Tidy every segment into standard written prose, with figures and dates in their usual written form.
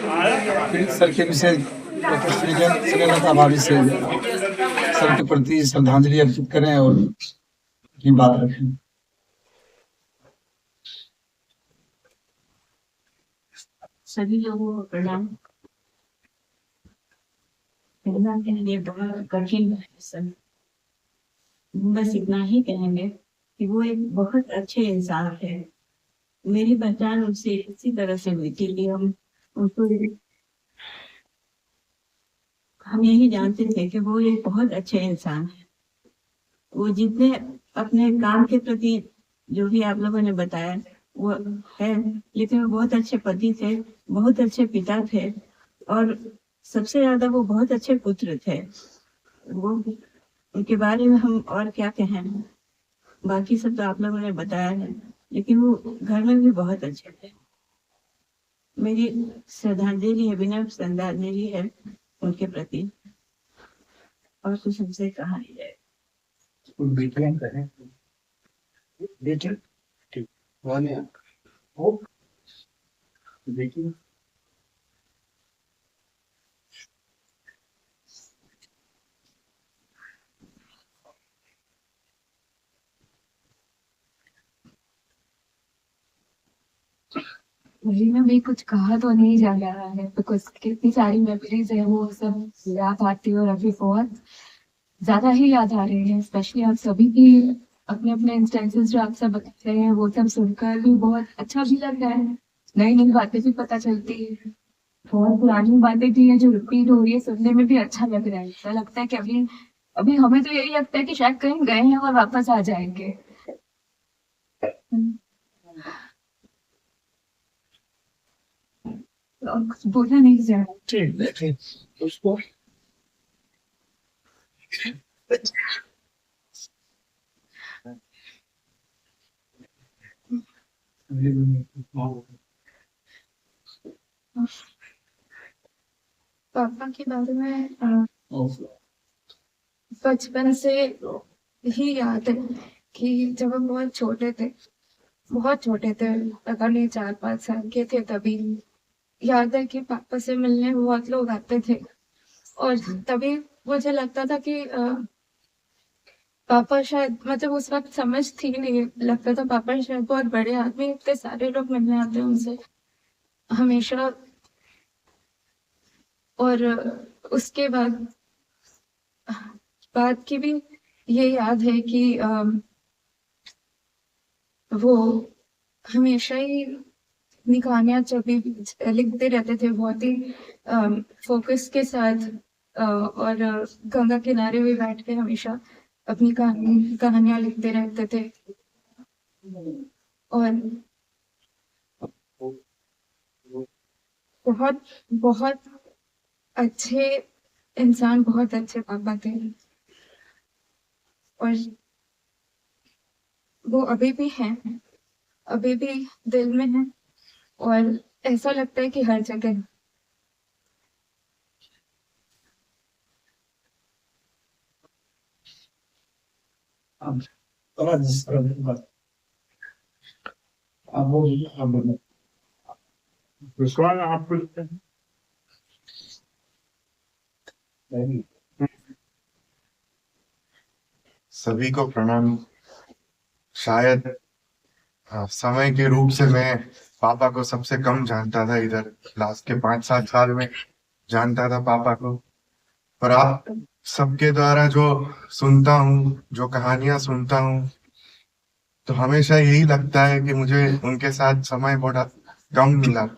फिर सर के विषय डॉक्टर श्रीलेखा भाभी से सर के प्रति श्रद्धांजलि अर्पित करें और अपनी बात रखें। सभी लोगों को प्रणाम। कहना के लिए बहुत कठिन है सर। बस इतना ही कहेंगे कि वो एक बहुत अच्छे इंसान है। मेरी पहचान उनसे इसी तरह से हुई थी कि हम यही जानते थे कि वो एक बहुत अच्छे इंसान है। वो जितने अपने काम के प्रति जो भी आप लोगों ने बताया वो है, लेकिन वो बहुत अच्छे पति थे, बहुत अच्छे पिता थे और सबसे ज्यादा वो बहुत अच्छे पुत्र थे। वो उनके बारे में हम और क्या कहें, बाकी सब तो आप लोगों ने बताया है, लेकिन वो घर में भी बहुत अच्छे थे। मेरी श्रद्धांजलि है, विनम्र श्रद्धांजलि है उनके प्रति। और कुछ हमसे कहा नहीं जाए। बेटियां करें बेटी ठीक वो देखिए मूवी में भी कुछ कहा तो नहीं जा रहा है, बिकॉज कितनी सारी मेमोरीज है वो सब याद आती है और अभी बहुत ज्यादा ही याद आ रही है। स्पेशली आप सभी की अपने अपने इंस्टेंसेस जो आप सब बता रहे हैं वो सब सुनकर भी बहुत अच्छा भी लग रहा है। नई नई बातें भी पता चलती है, बहुत पुरानी बातें भी है जो रिपीट हो रही है, सुनने में भी अच्छा लग रहा है। ऐसा लगता है कि अभी अभी हमें तो यही लगता है कि शायद कहीं गए हैं और वापस आ जाएंगे। और कुछ बोलना नहीं जा रहा। ठीक है उसको पापा के बारे में बचपन से ही याद है कि जब हम बहुत छोटे थे, पता नहीं 4-5 साल के थे, तभी याद है कि पापा से मिलने बहुत लोग आते थे। और तभी मुझे लगता था कि पापा शायद, मतलब उस वक्त समझ थी नहीं, लगता था पापा शायद बहुत बड़े आदमी, इतने सारे लोग मिलने आते हैं उनसे हमेशा। और उसके बाद की भी ये याद है कि वो हमेशा ही अपनी कहानियां जब भी लिखते रहते थे बहुत ही फोकस के साथ, और गंगा किनारे भी बैठ के हमेशा अपनी कहानियां लिखते रहते थे। और बहुत बहुत अच्छे इंसान, बहुत अच्छे पापा थे। और वो अभी भी हैं, अभी भी दिल में है और ऐसा लगता है कि हर जगह। विश्वास आपको लगता है सभी को प्रणाम। शायद समय के रूप से मैं पापा को सबसे कम जानता था, इधर लास्ट के 5-7 साल में जानता था पापा को। पर आप सबके द्वारा जो सुनता हूँ, जो कहानियां सुनता हूँ, तो हमेशा यही लगता है कि मुझे उनके साथ समय बड़ा कम मिला।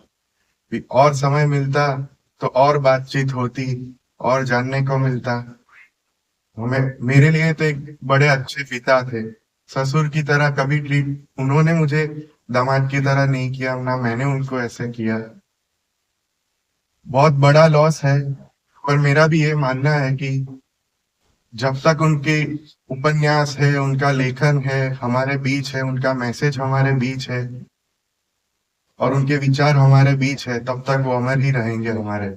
और समय मिलता तो और बातचीत होती, और जानने को मिलता। मेरे लिए तो एक बड़े अच्छे पिता थे। ससुर की तरह कभी ट्रीट उन्होंने मुझे दामाद की तरह नहीं किया, ना मैंने उनको ऐसे किया। बहुत बड़ा लॉस है। पर मेरा भी ये मानना है कि जब तक उनके उपन्यास है, उनका लेखन है हमारे बीच है, उनका मैसेज हमारे बीच है और उनके विचार हमारे बीच है, तब तक वो अमर ही रहेंगे हमारे।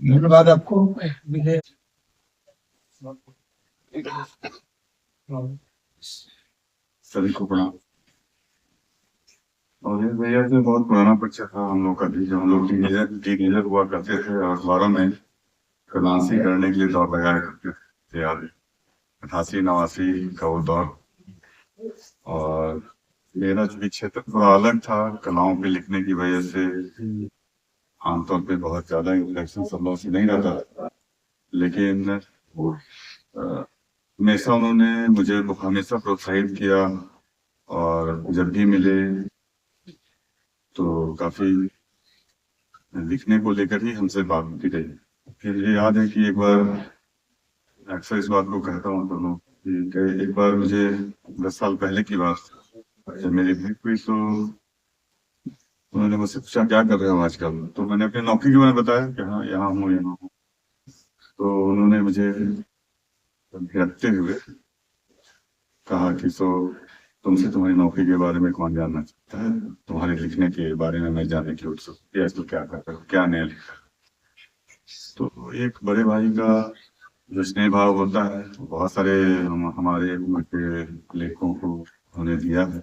धन्यवाद आपको मिले। सभी को प्रणाम। और ये भैया से बहुत पुराना परिचय था हम लोग का भी, जब हम लोग टीनेजर हुआ करते थे और अखबारों में फ्रीलांसिंग करने के लिए दौर लगाया करते थे, याद है 88-89 का वो दौर। और मेरा जो भी क्षेत्र थोड़ा अलग था, कलाओं पे लिखने की वजह से आमतौर पे बहुत ज्यादा इंटरेक्शन सब लोगों से नहीं रहता था, लेकिन हमेशा उन्होंने मुझे हमेशा प्रोत्साहित किया और जब भी मिले तो काफी लिखने को लेकर ही हमसे बात होती रही। फिर मुझे याद है कि एक बार, अक्सर इस बात को कहता हूँ दोनों कि एक बार मुझे 10 साल पहले की बात, जब मेरी भेंट हुई तो उन्होंने मुझसे पूछा क्या कर रहे हो आजकल, तो मैंने अपनी नौकरी के बारे में बताया कि हाँ यहाँ हूँ। तो उन्होंने मुझे रखते हुए कहा कि तुमसे तुम्हारी नौकरी के बारे में कौन जानना चाहता है, तुम्हारे लिखने के बारे में मैं जानने की उत्सुक हूँ, तो क्या कर रहे हो, क्या नया लिखा। तो एक बड़े भाई का जो स्नेह भाव होता है, बहुत सारे हमारे उम्र के लेखकों को उन्होंने दिया है,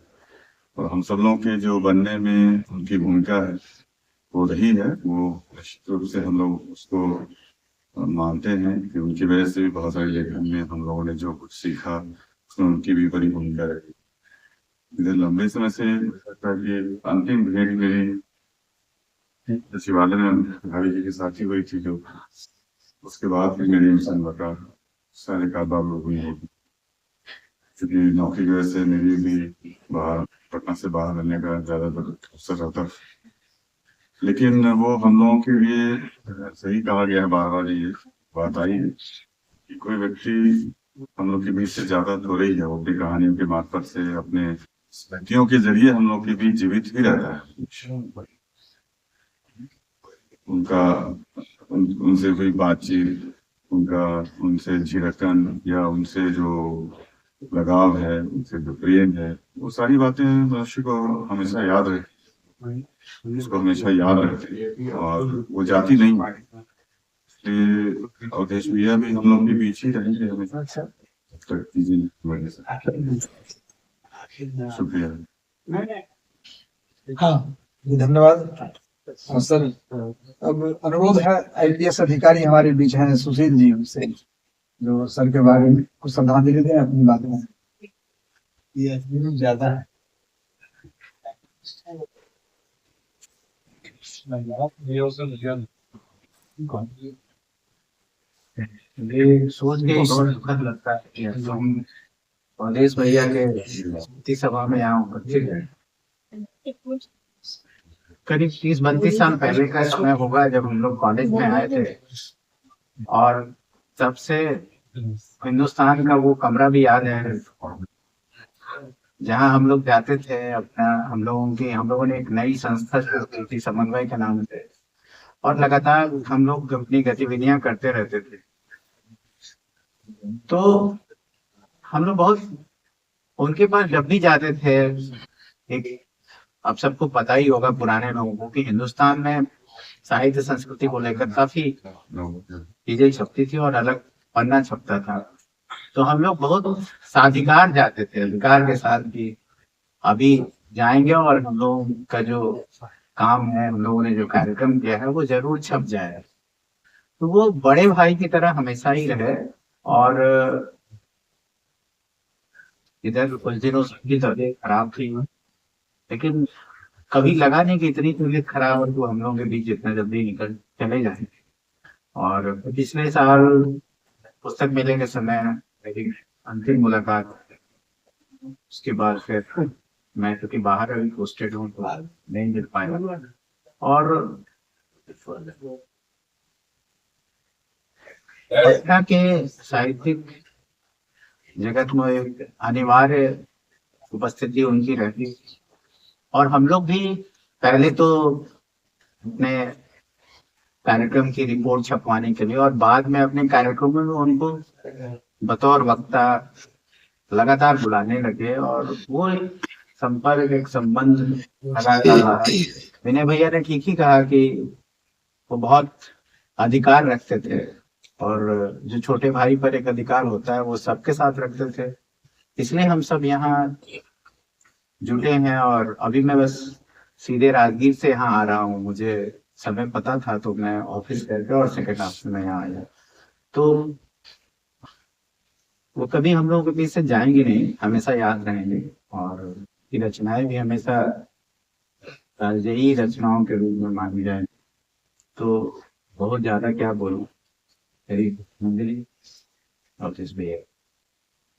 और हम सब लोगों के जो बनने में उनकी भूमिका है वो रही है, वो निश्चित रूप से हम लोग उसको मानते हैं कि उनकी वजह से भी बहुत सारे लेखन में हम लोगों ने जो कुछ सीखा उसमें उनकी भी बड़ी भूमिका रही। इधर लंबे समय से कि अंतिम भेंट मेरी शिवालय में भाभी जी के साथ ही हुई थी, जो उसके बाद फिर मेरी इंसान बता सारे कारोबार हुई होगी, क्योंकि नौकरी की वजह से मेरी भी बाहर पटना से बाहर रहने का ज्यादातर अवसर रहता था। लेकिन वो हम लोगों के लिए सही कहा गया है, बार बार ये बात आई है कि कोई व्यक्ति हम लोग के बीच से ज्यादा तो रही है, वो अपनी कहानियों के मार्फत से अपने व्यक्तियों के जरिए हम लोग के बीच जीवित भी रहता है। उनसे कोई बातचीत, उनसे झिड़कन या उनसे जो लगाव है, उनसे जो प्रेम है, वो सारी बातें मनुष्य को हमेशा याद रहती, उसको हमेशा याद रखती है और वो जाती नहीं। इसलिए अवधेश भैया भी हम लोग के बीच ही रहेंगे हमेशा। शुक्रिया। हाँ, धन्यवाद सर। अब अनुरोध है IPS अधिकारी हमारे बीच हैं सुशील जी, उनसे जो सर के बारे में कुछ श्रद्धांजलि दें अपनी बातें। ये ज्यादा है ये सोच के बहुत दुखद लगता है कि हम अवधेश भैया के स्मृति सभा में यहाँ उपस्थित हैं। करीब 30-32 साल पहले का समय होगा जब हम लोग कॉलेज में आए थे, और तब से हिंदुस्तान का वो कमरा भी याद है जहाँ हम लोग जाते थे। अपना हम लोगों ने एक नई संस्था शुरू की थी समन्वय के नाम से, और लगातार हम लोग अपनी गतिविधियां करते रहते थे। तो हम लोग बहुत उनके पास जब भी जाते थे, एक अब सबको पता ही होगा पुराने लोगों को कि हिंदुस्तान में साहित्य संस्कृति को लेकर काफी चीजें छपती थी और अलग पन्ना छपता था। तो हम लोग बहुत साधिकार जाते थे, अधिकार के साथ कि अभी जाएंगे और हम लोगों का जो काम है, हम लोगों ने जो कार्यक्रम किया है वो जरूर छप जाए। तो वो बड़े भाई की तरह हमेशा ही रहे। और इधर कुछ दिनों की तबीयत खराब थी, लेकिन कभी लगा नहीं कि इतनी तबीयत खराब हो तो हम लोगों के बीच इतना जल्दी निकल चले जाएंगे। और पिछले साल पुस्तक मेले के समय मेरी अंतिम मुलाकात, उसके बाद फिर मैं क्योंकि बाहर अभी पोस्टेड हूँ तो नहीं मिल पाया। और पटना के साहित्यिक जगत में एक अनिवार्य उपस्थिति उनकी रहती, और हम लोग भी पहले तो अपने कार्यक्रम की रिपोर्ट छपवाने के लिए और बाद में अपने कार्यक्रमों में उनको बतौर वक्ता लगातार बुलाने लगे, और वो संपर्क, एक संबंध लगातार। विनय भैया ने ठीक ही कहा कि वो बहुत अधिकार रखते थे, और जो छोटे भाई पर एक अधिकार होता है वो सबके साथ रखते थे। इसलिए हम सब यहाँ जुटे हैं। और अभी मैं बस सीधे राजगीर से यहाँ आ रहा हूँ, मुझे समय पता था तो मैं ऑफिस करके और सेकंड हाफ में यहाँ आया। तो वो कभी हम लोगों के बीच से जाएंगे नहीं, हमेशा याद रहेंगे। और की रचनाएं भी हमेशा राजयी रचनाओं के रूप में मानी जाए। तो बहुत ज्यादा क्या बोलूं, मेरी मंदिर और दिस भी है।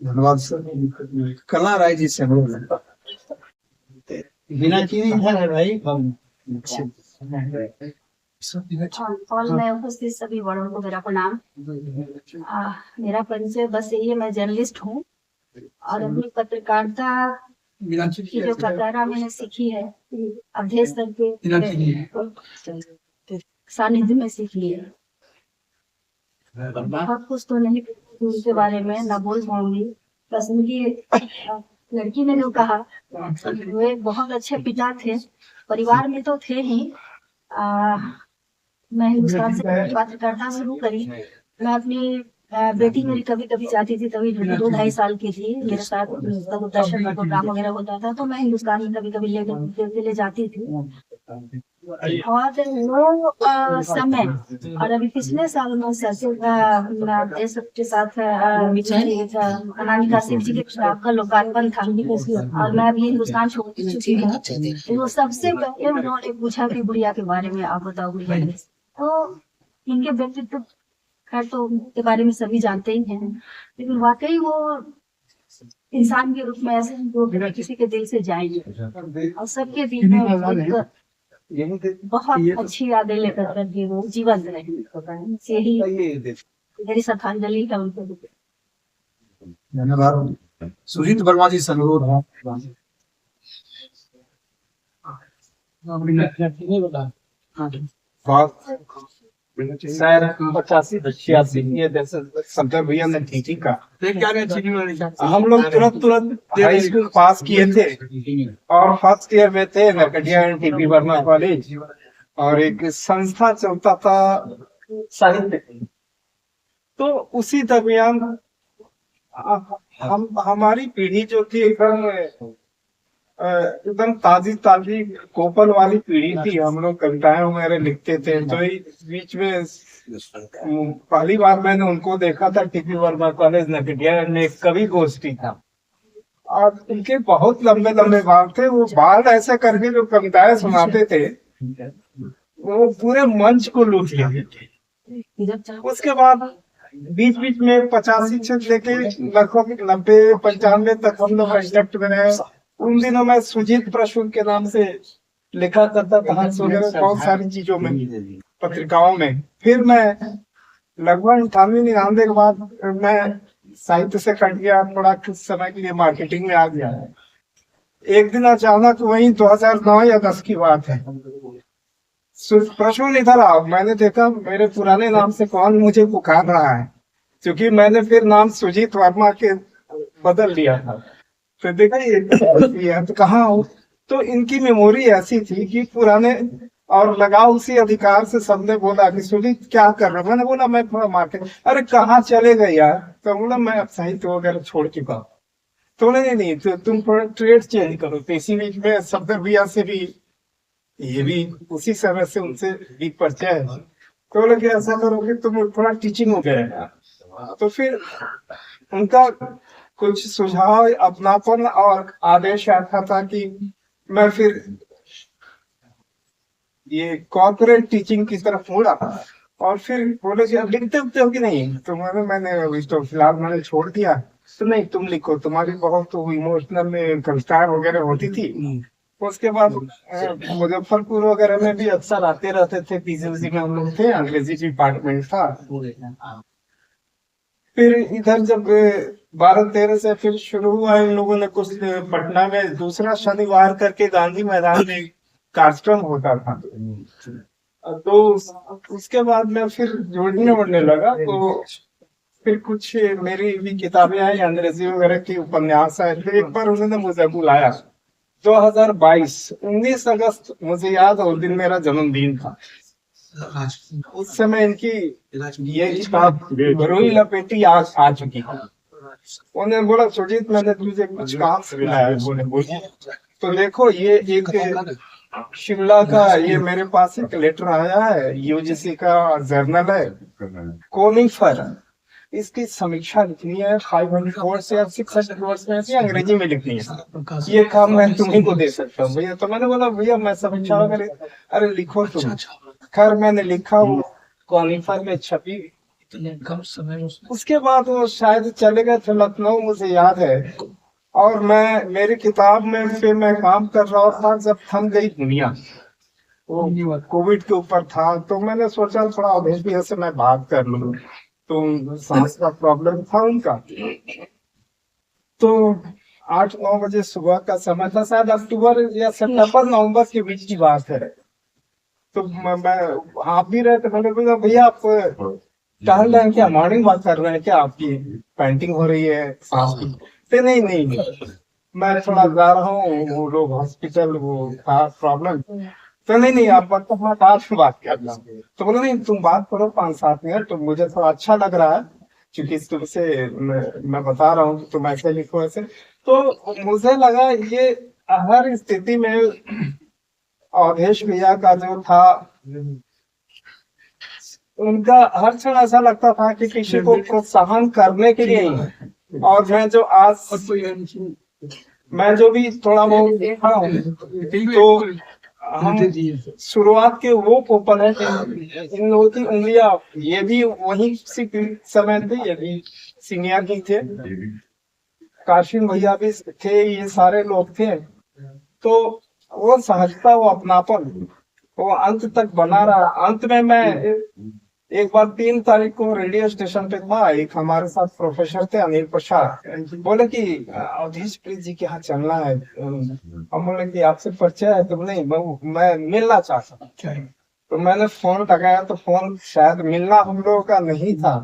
धन्यवाद सर। कला राय जी से हम लोग बिना चीनी इधर है भाई। और मैं उपस्थित सभी बड़ों को मेरा प्रणाम। मेरा परिचय बस यही है, मैं जर्नलिस्ट हूँ और अपनी पत्रकारिता की जो कतारा मैंने सीखी है अवधेश सर के सानिध्य में सीखी है। बहुत कुछ तो नहीं उनके बारे में न बोल पाऊंगी, बस उनकी लड़की ने जो कहा वे बहुत अच्छे पिता थे, परिवार में तो थे ही। मैं हिंदुस्तान से पत्रकारिता शुरू करी। मैं अपनी बेटी मेरी कभी कभी जाती थी, तभी 2-2.5 साल की थी, मेरे साथ दूरदर्शन का प्रोग्राम वगैरह होता था, तो मैं हिंदुस्तान में कभी कभी ले जाती थी। और वो समय और अभी पिछले साल में देश के साथ अनामिका सिंह जी के किताब का लोकार्पण था और मैं अभी हिंदुस्तान छोड़ चुकी हूँ। वो सबसे पहले उन्होंने पूछा कि गुड़िया के बारे में आप बताओ गुड़िया। तो इनके व्यक्तित्व खैर तो उनके बारे में सभी जानते ही हैं, लेकिन वाकई वो इंसान के रूप में ऐसे जो किसी के दिल से जाएंगे और सबके बीच में बहुत अच्छी यादें लेकर करके वो जीवंत रहे। यही मेरी श्रद्धांजलि है उनको। धन्यवाद। सुजीत वर्मा जी से अनुरोध है। सर 85-86 ये शंकर भैया ने टीचिंग का हम लोग तुरंत हाई स्कूल पास किए थे और फर्स्ट ईयर में थे नरकटिया टीपी वर्मा कॉलेज, और एक संस्था चलता था साहित्य, तो उसी दरमियान हमारी पीढ़ी जो थी एकदम ताजी कोपल वाली पीढ़ी थी। हम लोग कविताएं वगैरह लिखते थे, तो इस बीच में पहली बार मैंने उनको देखा था टीपी वर्मा कॉलेज नरकटिया में, एक कवि गोष्ठी था और उनके बहुत लंबे लंबे बाल थे। वो बाल ऐसे करके जो कविताएं सुनाते थे वो पूरे मंच को लूट लेते थे। उसके बाद बीच बीच में 85 से लेके लगभग 90-95 तक हम लोग असिस्टेंट में रहे। उन दिनों में सुजीत प्रसून के नाम से लिखा करता था बहुत सारी चीजों में, पत्रिकाओं में। फिर मैं लगभग 98-99 के बाद मैं साहित्य से कट गया, थोड़ा कुछ समय के लिए मार्केटिंग में आ गया। एक दिन अचानक वही 2009 या 10 की बात है, प्रसून इधर आओ। मैंने देखा मेरे पुराने नाम से कौन मुझे पुकार रहा है, क्योंकि मैंने फिर नाम सुजीत वर्मा के बदल लिया था। तो देखा ये तो कहाँ हो, तो इनकी मेमोरी ऐसी थी कि पुराने और लगाओ उसी अधिकार से सबने बोला कि सुजीत क्या कर रहे हो। मैंने बोला मैं थोड़ा मार्केट। अरे कहाँ चले गए यार, तो बोला मैं अब साहित्य वगैरह छोड़ चुका हूँ। तो नहीं तो तुम थोड़ा ट्रेड चेंज करो। तो इसी बीच में सफदर भैया से भी, ये भी उसी समय से उनसे भी परिचय है। तो बोले कि ऐसा करोगे तुम थोड़ा टीचिंग हो गया। तो फिर उनका कुछ सुझाव, अपनापन और आदेश आता था कि मैं फिर ये कॉर्पोरेट टीचिंग की तरफ मुड़ा। और फिर बोले कि अब लिखते उखते हो कि नहीं। तो मैंने तो फिलहाल मैंने छोड़ दिया। तो नहीं तुम लिखो, तुम्हारी बहुत इमोशनल कविताएं वगैरह होती थी। उसके बाद मुजफ्फरपुर वगैरह में भी अक्सर आते रहते थे। पीसीसी में हम लोग थे, अंग्रेजी डिपार्टमेंट था। फिर इधर जब 12-13 से फिर शुरू हुआ, इन लोगों ने कुछ पटना में दूसरा शनिवार करके गांधी मैदान में कार्यक्रम होता था। तो उसके बाद मैं फिर जोड़ने लगा। तो फिर कुछ मेरी भी किताबें आई, अंग्रेजी वगैरह की उपन्यास आए। फिर एक बार उन्होंने मुझे बुलाया 2022 19 अगस्त, मुझे याद है उस दिन मेरा जन्मदिन था। उस समय इनकी ये किताब रुई लपेटी आ चुकी थी। उन्होंने बोला सुजीत मैंने तुझे कुछ काम से बुलाया है। बोले तो देखो ये एक शिमला का ये मेरे पास एक लेटर आया है, यूजीसी का जर्नल है कोनिफर, इसकी समीक्षा लिखनी है 500 वर्ड्स या 600 वर्ड्स में से अंग्रेजी में लिखनी है। ये काम मैं तुम्ही को दे सकता हूँ भैया। तो मैंने बोला भैया मैं समीक्षा वगैरह, अरे लिखो तुम। खैर मैंने लिखा, वो कोनिफर में छपी। उसके बाद वो शायद चले गए थे लखनऊ, मुझे याद है। और मैं मेरी किताब में फिर मैं काम कर रहा था जब थम गई दुनिया, वो कोविड के ऊपर था। तो मैंने सोचा थोड़ा अवधेश भैया से मैं बात कर लूं, तो सांस का प्रॉब्लम था उनका। तो 8-9 बजे सुबह का समय था, शायद अक्टूबर या सितंबर नवंबर के बीच की बात है। तो मैं आप भी रहे थे, मैंने बोला भैया आप टहल रहे हैं क्या, मॉर्निंग वॉक कर रहे हैं क्या, आपकी पेंटिंग हो रही है सांस की? तो नहीं मैं थोड़ा जा रहा हूँ, वो लोग हॉस्पिटल, वो था प्रॉब्लम। तो नहीं आप बात में बात करना। तो बोलो नहीं तुम बात करो 5-7 मिनट, तो मुझे थोड़ा अच्छा लग रहा है क्योंकि तुमसे मैं बता रहा हूँ कि तुम ऐसे लिखो ऐसे। तो मुझे लगा ये हर स्थिति में अवधेश भैया का जो था, उनका हर क्षण ऐसा लगता था कि किसी को प्रोत्साहन करने के लिए ही। और मैं जो आज मैं जो भी थोड़ा बहुत देखा हूँ, तो हम शुरुआत के वो कोपल है, इन लोगों की उंगलियां, ये भी वही समय थे, ये भी सीनियर ही थे, काशिम भैया भी थे, ये सारे लोग थे। तो वो सहजता, वो अपनापन, वो अंत तक बना रहा। अंत में मैं एक बार 3 तारीख को रेडियो स्टेशन पे था, एक हमारे साथ प्रोफेसर थे अनिल प्रसाद, बोले कि अवधेश प्रीत जी के यहाँ चलना है। हम बोले कि आपसे परिचय है? तो नहीं, मैं मिलना चाहता हूँ। तो मैंने फोन लगाया, तो फोन शायद मिलना हम लोगों का नहीं था।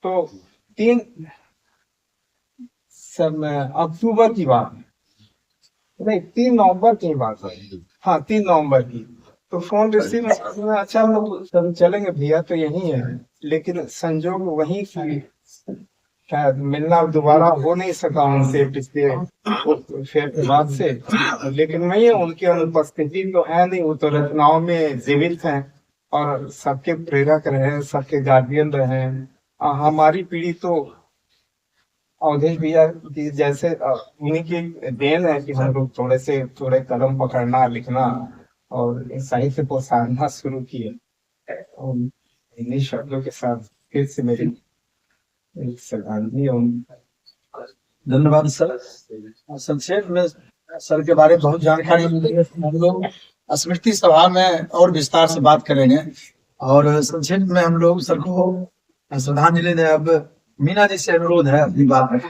तो 3 अक्टूबर की बात नहीं, 3 नवंबर की बात है, हाँ 3 नवंबर की। तो फोन रिसीव, अच्छा हम लोग चलेंगे भैया, तो यही है, लेकिन संजोग वही की शायद मिलना दोबारा हो नहीं सका उनसे पिछले फिर बाद से। लेकिन नहीं, उनकी अनुपस्थिति तो है नहीं, वो तो रचनाओं में जीवित हैं और सबके प्रेरक रहे, सबके गार्डियन रहे। हमारी पीढ़ी तो अवधेश भैया की जैसे उन्हीं की देन है कि हम लोग थोड़े कदम पकड़ना, लिखना और साहित्य को साधना शुरू किए। और इन्हीं शब्दों के साथ फिर से मेरी श्रद्धांजलि। धन्यवाद सर। संक्षेप में सर के बारे में बहुत जानकारी मिली है। हम लोग स्मृति सभा में और विस्तार से बात करेंगे। और संक्षेप में हम लोग सर को श्रद्धांजलि दें। अब मीना जी से अनुरोध है अपनी बात में।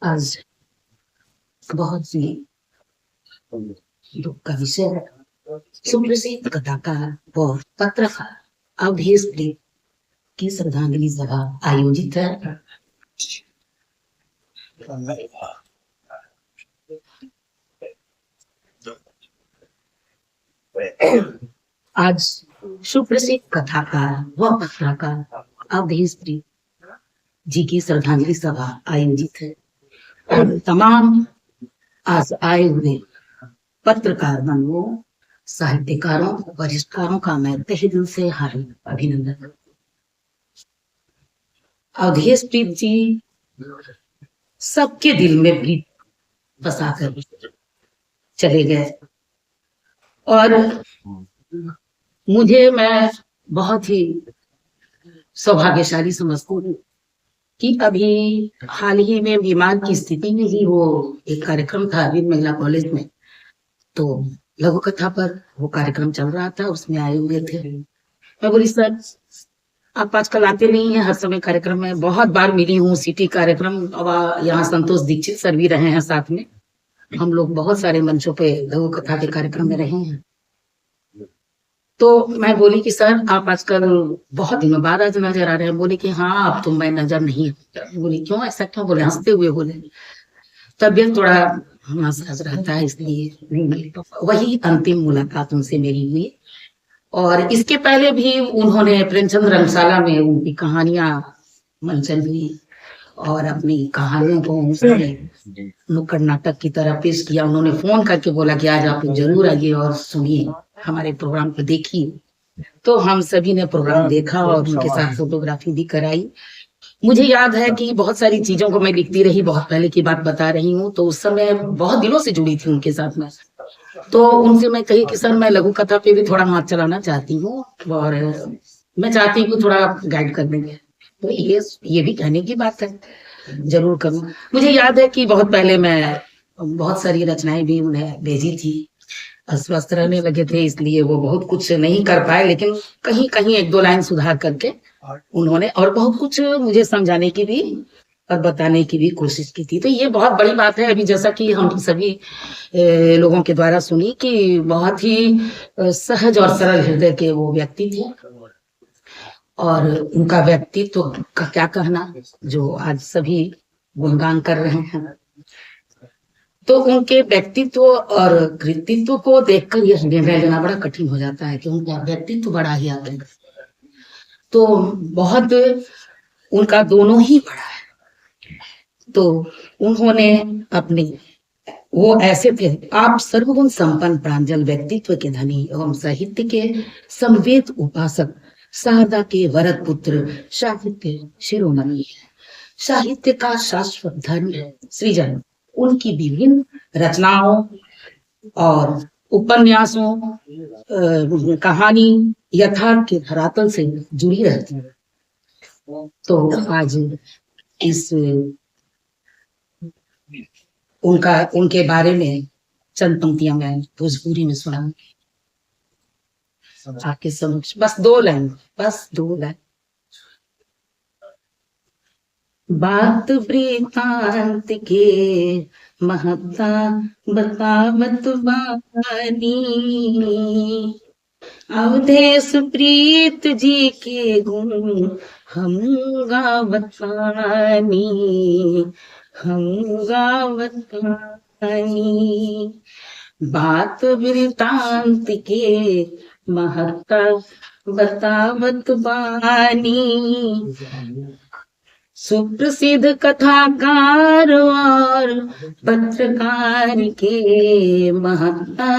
आज बहुत ही दुख का विषय है। सुप्रसिद्ध कथाकार व पत्रकार अवधेश प्रीत की श्रद्धांजलि सभा आयोजित है। आज सुप्रसिद्ध कथाकार व पत्रकार अवधेश प्रीत जी की श्रद्धांजलि सभा आयोजित है। और तमाम आज आए हुए पत्रकार बंधुओं, साहित्यकारों, वरिष्ठकारों का मैं तहे दिल से हार्दिक अभिनंदन करता हूं। अवधेश प्रीत जी सबके दिल में प्रीत बसाकर चले गए। और मैं बहुत ही सौभाग्यशाली समझती हूँ कि अभी हाल ही में बीमार की स्थिति में ही वो एक कार्यक्रम था अरविंद महिला कॉलेज में, तो लघु कथा पर वो कार्यक्रम चल रहा था, उसमें आए हुए थे। मैं बोली सर आप आजकल आते नहीं हैं, हर समय कार्यक्रम में बहुत बार मिली हूँ, सिटी कार्यक्रम, और यहाँ संतोष दीक्षित सर भी रहे हैं साथ में, हम लोग बहुत सारे मंचों पे लघु कथा के कार्यक्रम में रहे हैं। तो मैं बोली कि सर आप आजकल बहुत दिनों बाद आज नजर आ रहे हैं। बोले कि हाँ अब तो मैं नजर नहीं। बोली क्यों, ऐसा क्यों? बोले हंसते हुए बोले तबीयत थोड़ा नासाज रहता है इसलिए नहीं मिली। वही अंतिम मुलाकात उनसे मेरी हुई और इसके पहले भी उन्होंने प्रेमचंद रंगशाला में उनकी कहानियां मंचन हुई और अपनी कहानियों को उसने नुक्कड़ नाटक की तरह पेश किया। उन्होंने फोन करके बोला कि आज आप जरूर आइए और सुनिए, हमारे प्रोग्राम को देखिए। तो हम सभी ने प्रोग्राम देखा और उनके साथ फोटोग्राफी भी कराई। मुझे याद है कि बहुत सारी चीजों को मैं लिखती रही, बहुत पहले की बात बता रही हूँ, तो उस समय बहुत दिनों से जुड़ी थी उनके साथ में। तो उनसे मैं कही कि सर मैं लघु कथा पे भी थोड़ा हाथ चलाना चाहती हूँ और मैं चाहती हूँ थोड़ा गाइड कर देंगे। तो ये भी कहने की बात है, जरूर करूँ। मुझे याद है कि बहुत पहले मैं बहुत सारी रचनाएं भी उन्हें भेजी थी। अस्वस्थ रहने लगे थे इसलिए वो बहुत कुछ नहीं कर पाए, लेकिन कहीं कहीं एक दो लाइन सुधार करके उन्होंने और बहुत कुछ मुझे समझाने की भी और बताने की भी कोशिश की थी। तो ये बहुत बड़ी बात है। अभी जैसा कि हम सभी लोगों के द्वारा सुनी कि बहुत ही सहज और सरल हृदय के वो व्यक्ति थे और उनका व्यक्तित्व का क्या कहना, जो आज सभी गुणगान कर रहे हैं। तो उनके व्यक्तित्व और कृतित्व को देखकर यह निर्णय लेना बड़ा कठिन हो जाता है कि उनका व्यक्तित्व बड़ा ही आतंक, तो बहुत उनका दोनों ही बड़ा है। तो उन्होंने अपनी वो ऐसे थे, आप सर्वगुण संपन्न प्रांजल व्यक्तित्व के धनी एवं साहित्य के समवेत उपासक, शारदा के वरद पुत्र, साहित्य शिरोमणि है, साहित्य का शाश्वत धर्म सृजन। उनकी विभिन्न रचनाओं और उपन्यासों, कहानी यथार्थ के धरातल से जुड़ी रहती है। तो आज इस उनके बारे में चंद पंक्तियां मैं भोजपुरी में सुनाऊंगी आपके समक्ष। बस दो लाइन। बात वृतांत के महत्ता बतावत बानी, अवधेश प्रीत जी के गुण हम गावत बानी, बात वृतांत के महत्ता बतावत बानी, सुप्रसिद्ध कथाकार और पत्रकार के महत्ता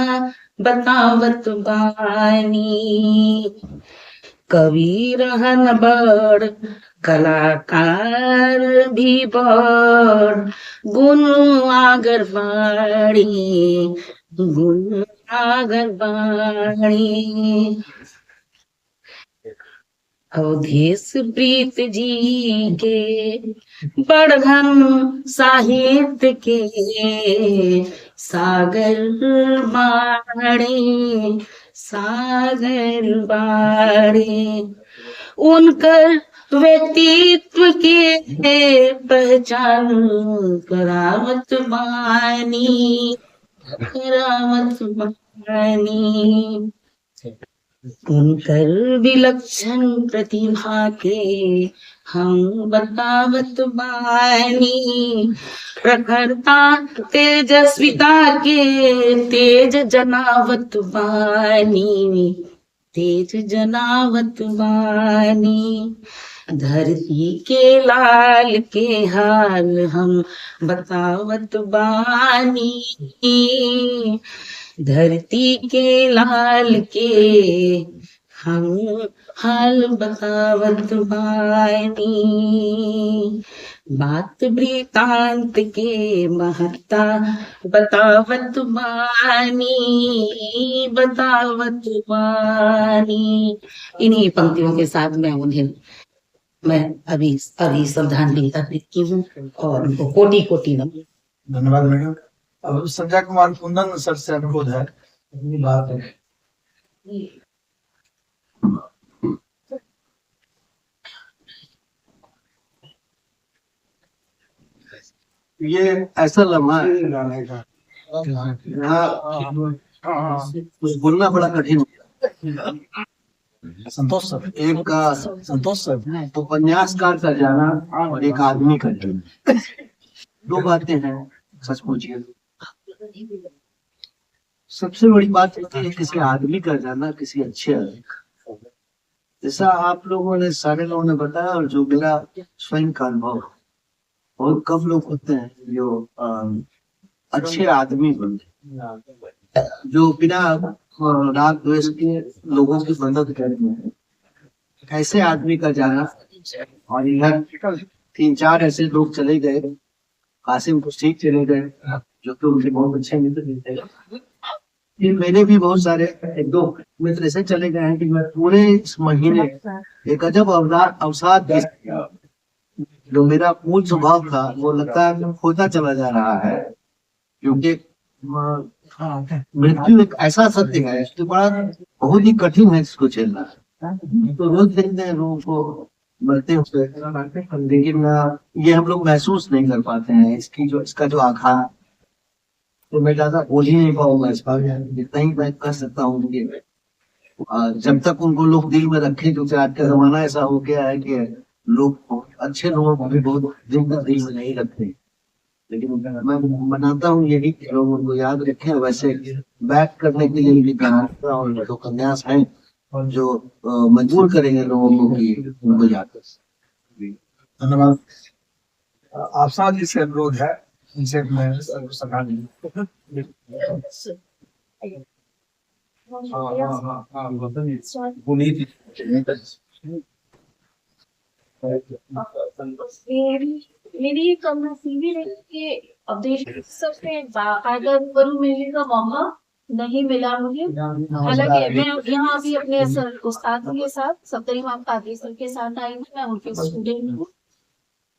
बतावत बानी, कवि रहन बड़ कलाकार भी बड़, गुण आगर बाड़ी, अवधेश प्रीत जी के बड़घन साहित्य के सागर बाड़े, उनकर व्यक्तित्व के पहचान करावत बानी, उनकर विलक्षण प्रतिभा के हम बतावत बानी, प्रखरता तेजस्विता के तेज जनावत बानी, धरती के लाल के हाल हम बतावत बानी, धरती के लाल के हम हाल बतावत बानी, बात वृतांत के महत्ता बतावत बानी। इन्हीं पंक्तियों के साथ मैं अभी श्रद्धांजलि अर्पित की हूँ और उनको कोटि कोटि नमन। धन्यवाद मैडम। अब संजय कुमार कुंदन सर से अनुरोध है, अपनी बात है। ये ऐसा लम्हा है कुछ बोलना बड़ा कठिन होता है। संतोष सर, संतोष सर, उपन्यासकार का जाना और एक आदमी का जाना दो बातें हैं, सच पूछिए। सबसे बड़ी बात होती है किसी आदमी का जाना, किसी अच्छे आदमी का। जैसा आप लोगों ने, सारे लोगों ने बताया, और जो मेरा स्वयं का अनुभव, और कब लोग होते हैं जो अच्छे आदमी बनते, जो बिना राग द्वेष के लोगों की मदद करते हैं। ऐसे आदमी का जाना, और इधर 3-4 ऐसे लोग चले गए, कासिम खुशीक चले गए, जो कि उनके बहुत अच्छे मित्र थे। फिर मेरे भी बहुत सारे 1-2 मित्र ऐसे चले गए हैं कि मैं पूरे इस महीने एक अजब अवसाद, जो मेरा मूल स्वभाव था, वो लगता है खोता चला जा रहा है। क्योंकि मृत्यु एक ऐसा सत्य है जो बड़ा बहुत ही कठिन है इसको झेलना। तो रोज देखते हैं लोगों को मरते हुए, लेकिन ये हम लोग महसूस नहीं कर पाते हैं इसका जो आघात। तो मैं ज्यादा बोल ही नहीं पाऊंगा इस पर, जितना ही मैं कर सकता हूँ कि जब तक उनको लोग दिल में रखें, क्योंकि आज का जमाना ऐसा हो गया है कि लोग अच्छे लोगों को भी बहुत दिल में नहीं रखते। लेकिन मैं बनाता हूँ यही कि लोग उनको याद रखें। वैसे बैक करने के लिए भी बनाता और जो उपन्यास है जो मजबूर करेंगे लोगों को कि उनको याद कर। धन्यवाद। आप साथ से अनुरोध है, इनसे मैं मेरी कम नसीबी रही कि अवधेश सबसे बाकायदा गुरु मिलने का मौका नहीं मिला मुझे। हालांकि मैं यहाँ अभी अपने उस्ताद के साथ, सप्तरी इमाम कादरी सर के साथ आई हूँ, मैं उनके स्टूडेंट हूँ।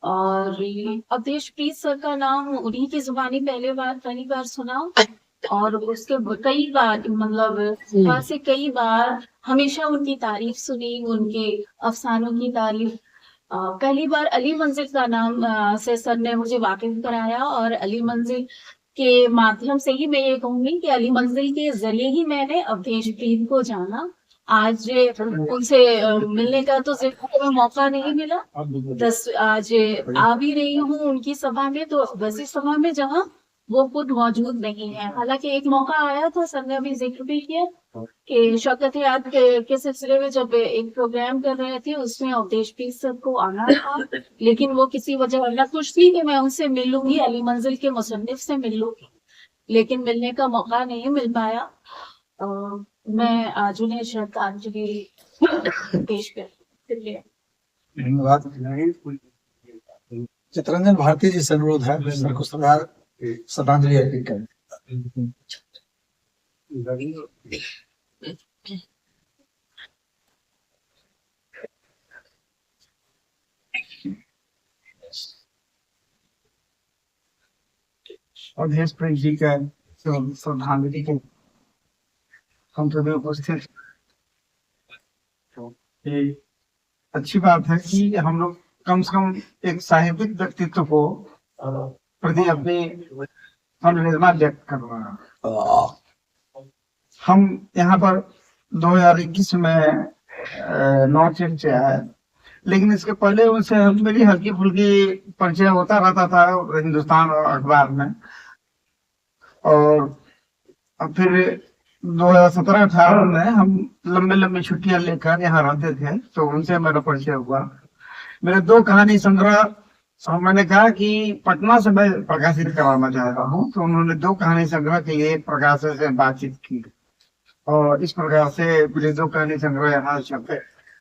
और अवधेश प्रीत सर का नाम उन्हीं की जुबानी पहली बार सुना, और उसके कई बार, मतलब वहाँ से कई बार हमेशा उनकी तारीफ सुनी, उनके अफसानों की तारीफ। पहली बार अली मंजिल का नाम से सर ने मुझे वाकिफ कराया, और अली मंजिल के माध्यम से ही मैं ये कहूंगी कि अली मंजिल के जरिए ही मैंने अवधेश प्रीत को जाना। आज उनसे मिलने का तो जिंदगी में मौका नहीं मिला। आज आ भी रही हूँ उनकी सभा में, तो वैसी सभा में जहाँ वो खुद मौजूद नहीं है। हालांकि एक मौका आया था, सर ने अभी जिक्र भी किया कि शौकत याद के सिलसिले में जब एक प्रोग्राम कर रहे थे, उसमें अवधेश प्रीत सर को आना था, लेकिन वो किसी वजह वरना खुश थी कि मैं उनसे मिल लूंगी, अली मंजिल के मुसन्निफ से मिल लूंगी, लेकिन मिलने का मौका नहीं मिल पाया। मैं आज उन्हें श्रद्धांजलि पेश करती हूँ। धन्यवाद। चित्रंजन भारती जी से अनुरोध है, सर को श्रद्धांजलि अर्पित करें। अवधेश प्रीत जी का श्रद्धांजलि के हम सभी उपस्थित। अच्छी बात है कि हम लोग कम से कम एक साहित्यिक व्यक्तित्व को प्रति अपनी संवेदना व्यक्त कर रहे हैं। हम यहाँ पर 2021 में नॉर्थ से आए, लेकिन इसके पहले उनसे मेरी हल्की फुल्की परिचय होता रहता था हिंदुस्तान और अखबार में। और फिर 2017-18 में हम लंबी छुट्टियां लेकर यहाँ रहते थे, तो उनसे मेरा परिचय हुआ। मेरे 2 कहानी संग्रह मैंने कहा कि पटना से मैं प्रकाशित करवाना चाहता हूँ, तो उन्होंने 2 कहानी संग्रह के लिए एक प्रकाशक से बातचीत की, और इस प्रकार से मेरे 2 कहानी संग्रह यहाँ छपे।